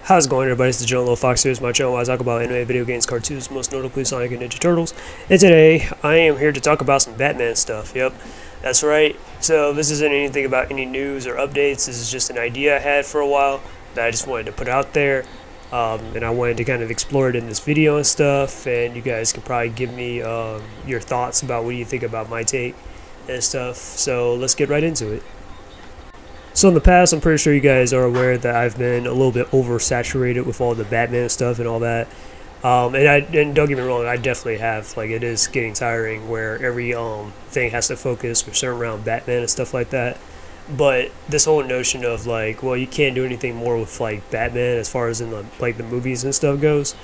How's it going, everybody? It's the Joe Little Fox here. It's my channel where I talk about anime, video games, cartoons, most notably Sonic and Ninja Turtles. And today, I am here to talk about some Batman stuff. Yep, that's right. So this isn't anything about any news or updates. This is just an idea I had for a while that I just wanted to put out there. And I wanted to kind of explore it in this video and stuff. And you guys can probably give me your thoughts about what you think about my take and stuff. So let's get right into it. So in the past, I'm pretty sure you guys are aware that I've been a little bit oversaturated with all the Batman stuff and all that. And don't get me wrong, I definitely have. Like, it is getting tiring where every thing has to focus or center around Batman and stuff like that. But this whole notion of like, well, you can't do anything more with like Batman as far as in the movies and stuff goes.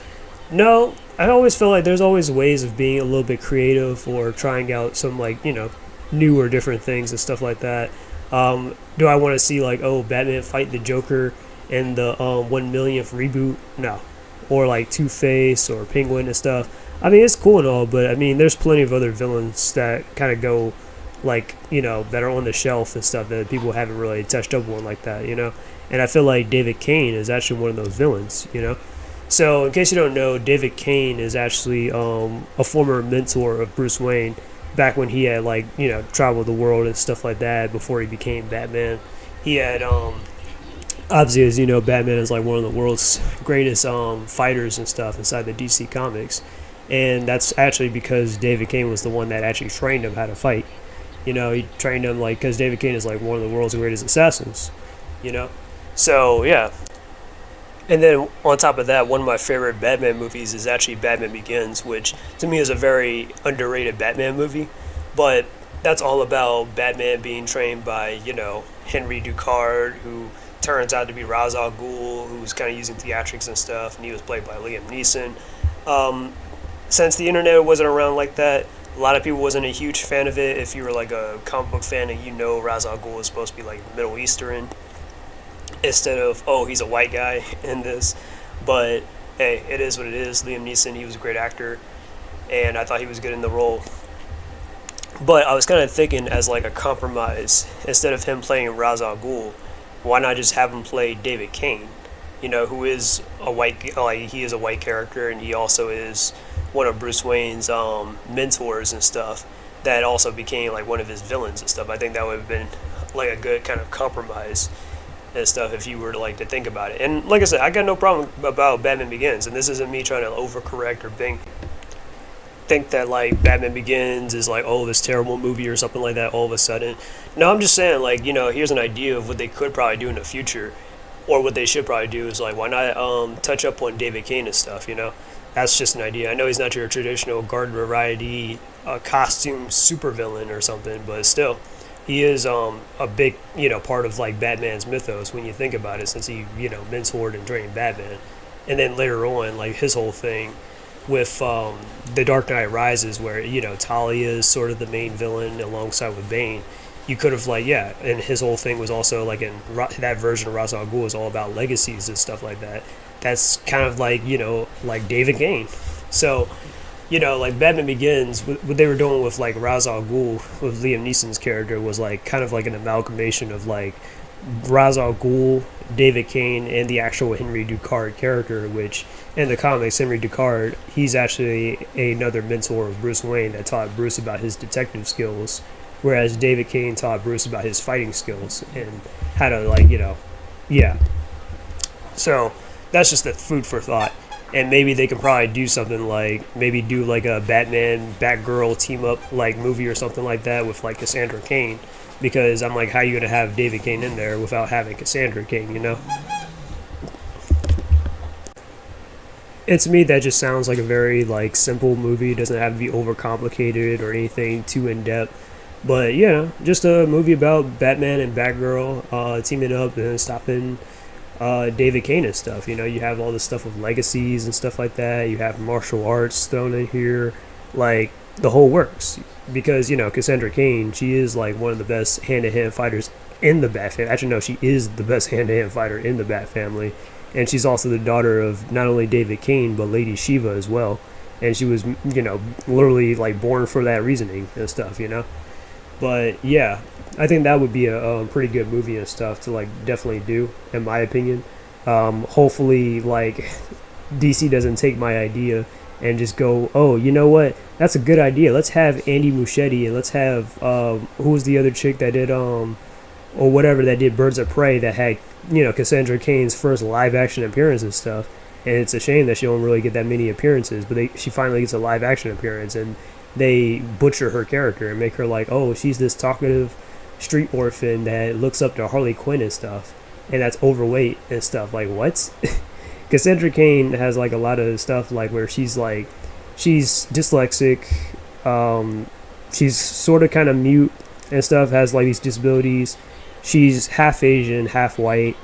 No, I always feel like there's always ways of being a little bit creative or trying out some new or different things and stuff like that. Do I want to see Batman fight the Joker in the 1 millionth reboot? No. Or like Two-Face or Penguin and stuff. I mean, it's cool and all, but I mean, there's plenty of other villains that kind of go that are on the shelf and stuff that people haven't really touched up on like that, And I feel like David Cain is actually one of those villains, So in case you don't know, David Cain is actually a former mentor of Bruce Wayne. Back when he had traveled the world and stuff like that before he became Batman. He had obviously, as you know, Batman is like one of the world's greatest fighters and stuff inside the DC comics, and that's actually because David Cain was the one that actually trained him how to fight. He trained him because David Cain is like one of the world's greatest assassins. So yeah. And then on top of that, one of my favorite Batman movies is actually Batman Begins, which to me is a very underrated Batman movie. But that's all about Batman being trained by, Henry Ducard, who turns out to be Ra's al Ghul, who's kind of using theatrics and stuff, and he was played by Liam Neeson. Since the internet wasn't around like that, a lot of people wasn't a huge fan of it. If you were like a comic book fan and Ra's al Ghul is supposed to be like Middle Eastern, instead of, oh, he's a white guy in this. But hey, it is what it is. Liam Neeson, he was a great actor, and I thought he was good in the role. But I was kind of thinking as like a compromise, instead of him playing Ra's al Ghul, why not just have him play David Cain, who is a white, he is a white character, and he also is one of Bruce Wayne's mentors and stuff, that also became like one of his villains and stuff. I think that would have been like a good kind of compromise and stuff if you were to to think about it. And like I said, I got no problem about Batman Begins, and this isn't me trying to overcorrect or think that Batman Begins is this terrible movie or something like that all of a sudden. No, I'm just saying here's an idea of what they could probably do in the future, or what they should probably do is why not touch up on David Cain and stuff. That's just an idea. I know he's not your traditional garden variety costume supervillain or something, but still, he is a big part of Batman's mythos when you think about it, since he mentored and trained Batman. And then later on, his whole thing with The Dark Knight Rises, where Talia is sort of the main villain alongside with Bane. You could have and his whole thing was also in that version of Ra's al Ghul is all about legacies and stuff like that. That's kind of like David Cain. So Batman Begins, what they were doing with Ra's al Ghul with Liam Neeson's character was kind of an amalgamation of Ra's al Ghul, David Cain, and the actual Henry Ducard character, which in the comics, Henry Ducard, he's actually another mentor of Bruce Wayne that taught Bruce about his detective skills, whereas David Cain taught Bruce about his fighting skills and how to So that's just a food for thought. And maybe they could probably do something maybe do a Batman, Batgirl team up movie or something like that with Cassandra Cain. Because I'm how are you going to have David Cain in there without having Cassandra Cain, And to me, that just sounds like a very simple movie. It doesn't have to be overcomplicated or anything too in-depth. But just a movie about Batman and Batgirl teaming up and stopping David Cain and stuff. You have all this stuff with legacies and stuff like that. You have martial arts thrown in here, the whole works. Because Cassandra Cain, she is one of the best hand-to-hand fighters in the Bat family. Actually, no, she is the best hand-to-hand fighter in the Bat family, and she's also the daughter of not only David Cain but Lady Shiva as well. And she was literally born for that reasoning and stuff. But yeah, I think that would be a pretty good movie and stuff to definitely do, in my opinion. Hopefully, like, DC doesn't take my idea and just go, oh, you know what? That's a good idea. Let's have Andy Muschietti, and let's have who was the other chick that did or whatever, that did Birds of Prey, that had, you know, Cassandra Cain's first live action appearance and stuff. And it's a shame that she don't really get that many appearances, but she finally gets a live action appearance, and they butcher her character and make her like, oh, she's this talkative street orphan that looks up to Harley Quinn and stuff, and that's overweight and stuff. Like, what? Cassandra Cain has like a lot of stuff like where she's dyslexic, she's sort of kind of mute and stuff, has like these disabilities. She's half Asian, half white.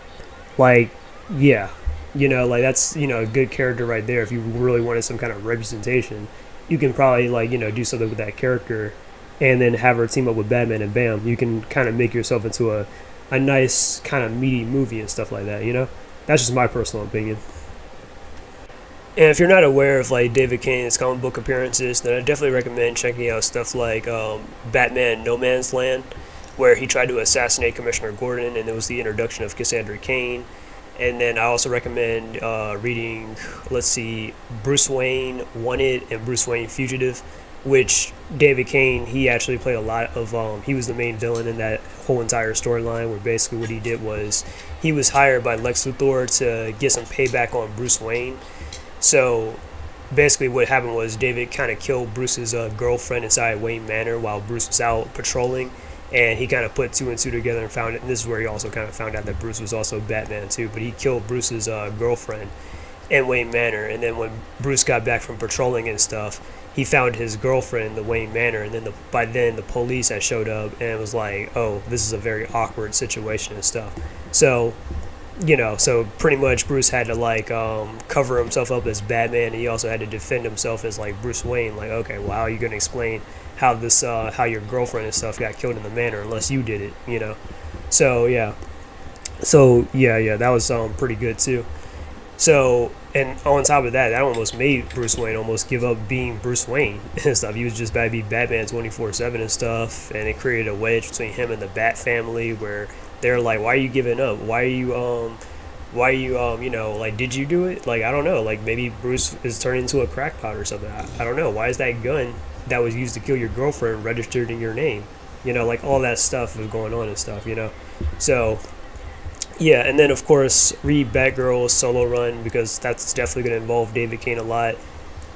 Like, yeah, you know, like that's, you know, a good character right there. If you really wanted some kind of representation, you can probably, like, you know, do something with that character and then have her team up with Batman, and bam, you can kind of make yourself into a nice kind of meaty movie and stuff like that, you know? That's just my personal opinion. And if you're not aware of like David Cain's comic book appearances, then I definitely recommend checking out stuff like Batman No Man's Land, where he tried to assassinate Commissioner Gordon, and it was the introduction of Cassandra Cain. And then I also recommend reading, let's see, Bruce Wayne Wanted and Bruce Wayne Fugitive, which David Cain, he actually played a lot of, he was the main villain in that whole entire storyline, where basically what he did was he was hired by Lex Luthor to get some payback on Bruce Wayne. So basically what happened was David kind of killed Bruce's girlfriend inside Wayne Manor while Bruce was out patrolling, and he kind of put two and two together and found it. And this is where he also kind of found out that Bruce was also Batman too, but he killed Bruce's girlfriend in Wayne Manor. And then when Bruce got back from patrolling and stuff, he found his girlfriend in the Wayne Manor, and then by then the police had showed up, and it was like, oh, this is a very awkward situation and stuff. So, you know, so pretty much Bruce had to like cover himself up as Batman, and he also had to defend himself as like Bruce Wayne. Like, okay, well, how are you gonna explain how this how your girlfriend and stuff got killed in the manor unless you did it, you know? So yeah, that was pretty good too. So, and on top of that, that almost made Bruce Wayne almost give up being Bruce Wayne and stuff. He was just about to be Batman 24/7 and stuff, and it created a wedge between him and the Bat family, where they're like, why are you giving up? Why are you you know, like, did you do it? Like, I don't know, like maybe Bruce is turning into a crackpot or something. I don't know. Why is that gun that was used to kill your girlfriend registered in your name? You know, like all that stuff was going on and stuff, you know? So, yeah, and then of course read Batgirl's solo run, because that's definitely going to involve David Cain a lot.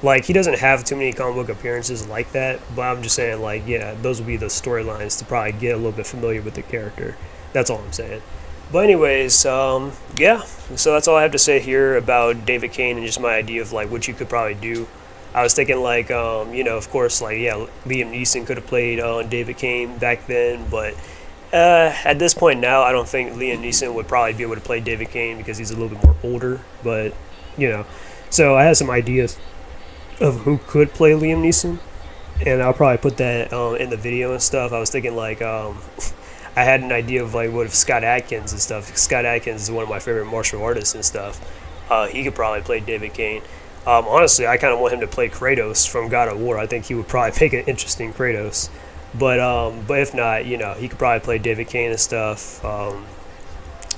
Like, he doesn't have too many comic book appearances like that, but I'm just saying, like, yeah, those would be the storylines to probably get a little bit familiar with the character. That's all I'm saying. But anyways, yeah, so that's all I have to say here about David Cain and just my idea of like what you could probably do. I was thinking like, you know, of course, like, yeah, Liam Neeson could have played David Cain back then, but at this point now, I don't think Liam Neeson would probably be able to play David Cain because he's a little bit more older. But, you know, so I had some ideas of who could play Liam Neeson, and I'll probably put that in the video and stuff. I was thinking like, I had an idea of like, what if Scott Adkins and stuff. Scott Adkins is one of my favorite martial artists and stuff. He could probably play David Cain. Honestly, I kind of want him to play Kratos from God of War. I think he would probably make an interesting Kratos. But if not, you know, he could probably play David Cain and stuff.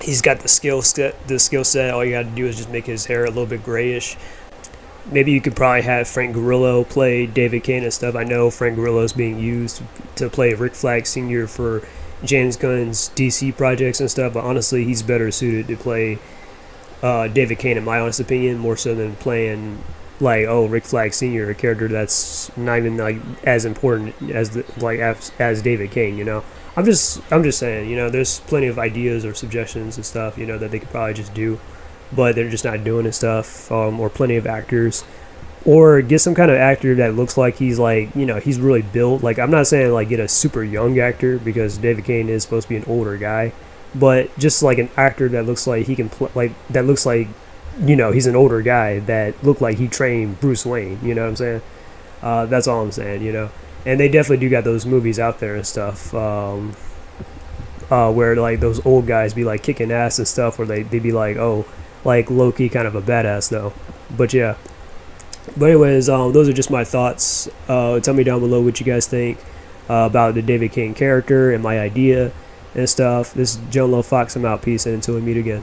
He's got the skill set. All you got to do is just make his hair a little bit grayish. Maybe you could probably have Frank Grillo play David Cain and stuff. I know Frank Grillo is being used to play Rick Flag Sr. for James Gunn's DC projects and stuff, but honestly, he's better suited to play David Cain, in my honest opinion, more so than playing like, oh, Rick Flag Sr., a character that's not even like as important as as David Cain. You know, I'm just saying, you know, there's plenty of ideas or suggestions and stuff, you know, that they could probably just do, but they're just not doing and stuff. Or plenty of actors. Or get some kind of actor that looks like he's like, you know, he's really built. Like, I'm not saying like get a super young actor, because David Cain is supposed to be an older guy, but just like an actor that looks like he can that looks like, you know, he's an older guy that looked like he trained Bruce Wayne. You know what I'm saying? That's all I'm saying. You know, and they definitely do got those movies out there and stuff, where like those old guys be like kicking ass and stuff, where they be like, oh, like low-key kind of a badass though. But yeah. But anyways, those are just my thoughts. Tell me down below what you guys think about the David Cain character and my idea and stuff. This is John Lowe Fox. I'm out. Peace, and until we meet again.